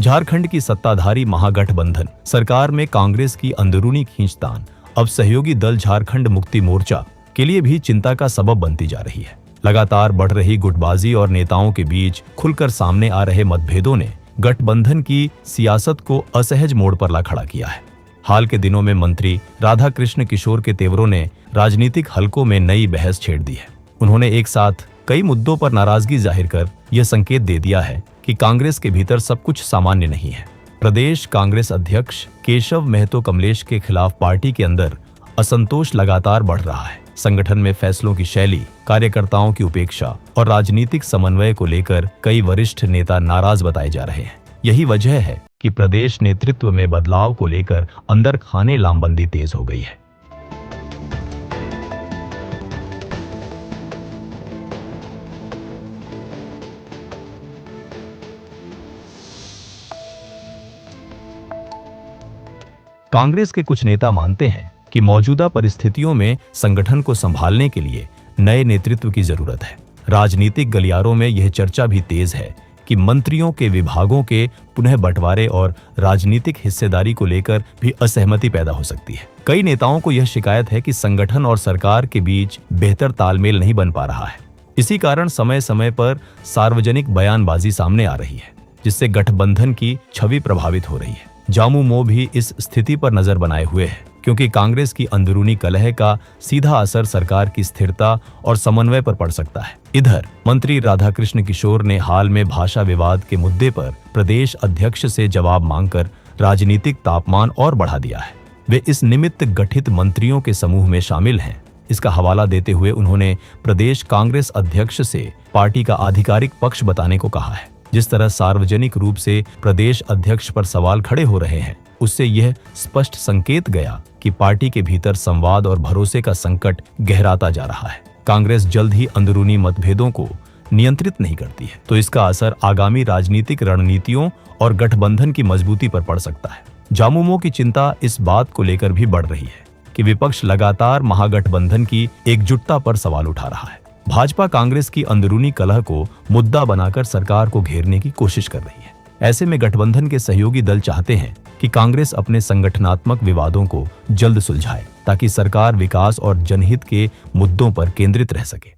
झारखंड की सत्ताधारी महागठबंधन सरकार में कांग्रेस की अंदरूनी खींचतान अब सहयोगी दल झारखंड मुक्ति मोर्चा के लिए भी चिंता का सबब बनती जा रही है। लगातार बढ़ रही गुटबाजी और नेताओं के बीच खुलकर सामने आ रहे मतभेदों ने गठबंधन की सियासत को असहज मोड़ पर ला खड़ा किया है। हाल के दिनों में मंत्री राधाकृष्ण किशोर के तेवरों ने राजनीतिक हलकों में नई बहस छेड़ दी है। उन्होंने एक साथ कई मुद्दों पर नाराजगी जाहिर कर यह संकेत दे दिया है कि कांग्रेस के भीतर सब कुछ सामान्य नहीं है। प्रदेश कांग्रेस अध्यक्ष केशव महतो कमलेश के खिलाफ पार्टी के अंदर असंतोष लगातार बढ़ रहा है। संगठन में फैसलों की शैली, कार्यकर्ताओं की उपेक्षा और राजनीतिक समन्वय को लेकर कई वरिष्ठ नेता नाराज बताए जा रहे हैं। यही वजह है कि प्रदेश नेतृत्व में बदलाव को लेकर अंदर खाने लामबंदी तेज हो गई है। कांग्रेस के कुछ नेता मानते हैं कि मौजूदा परिस्थितियों में संगठन को संभालने के लिए नए नेतृत्व की जरूरत है। राजनीतिक गलियारों में यह चर्चा भी तेज है कि मंत्रियों के विभागों के पुनः बंटवारे और राजनीतिक हिस्सेदारी को लेकर भी असहमति पैदा हो सकती है। कई नेताओं को यह शिकायत है कि संगठन और सरकार के बीच बेहतर तालमेल नहीं बन पा रहा है। इसी कारण समय समय पर सार्वजनिक बयानबाजी सामने आ रही है, जिससे गठबंधन की छवि प्रभावित हो रही है। झामुमो भी इस स्थिति पर नजर बनाए हुए है, क्योंकि कांग्रेस की अंदरूनी कलह का सीधा असर सरकार की स्थिरता और समन्वय पर पड़ सकता है। इधर मंत्री राधाकृष्ण किशोर ने हाल में भाषा विवाद के मुद्दे पर प्रदेश अध्यक्ष से जवाब मांगकर राजनीतिक तापमान और बढ़ा दिया है। वे इस निमित्त गठित मंत्रियों के समूह में शामिल हैं। इसका हवाला देते हुए उन्होंने प्रदेश कांग्रेस अध्यक्ष से पार्टी का आधिकारिक पक्ष बताने को कहा है। जिस तरह सार्वजनिक रूप से प्रदेश अध्यक्ष पर सवाल खड़े हो रहे हैं, उससे यह स्पष्ट संकेत गया कि पार्टी के भीतर संवाद और भरोसे का संकट गहराता जा रहा है। कांग्रेस जल्द ही अंदरूनी मतभेदों को नियंत्रित नहीं करती है तो इसका असर आगामी राजनीतिक रणनीतियों और गठबंधन की मजबूती पर पड़ सकता है। झामुमो की चिंता इस बात को लेकर भी बढ़ रही है कि विपक्ष लगातार महागठबंधन की एकजुटता पर सवाल उठा रहा है। भाजपा कांग्रेस की अंदरूनी कलह को मुद्दा बनाकर सरकार को घेरने की कोशिश कर रही है। ऐसे में गठबंधन के सहयोगी दल चाहते हैं कि कांग्रेस अपने संगठनात्मक विवादों को जल्द सुलझाए, ताकि सरकार विकास और जनहित के मुद्दों पर केंद्रित रह सके।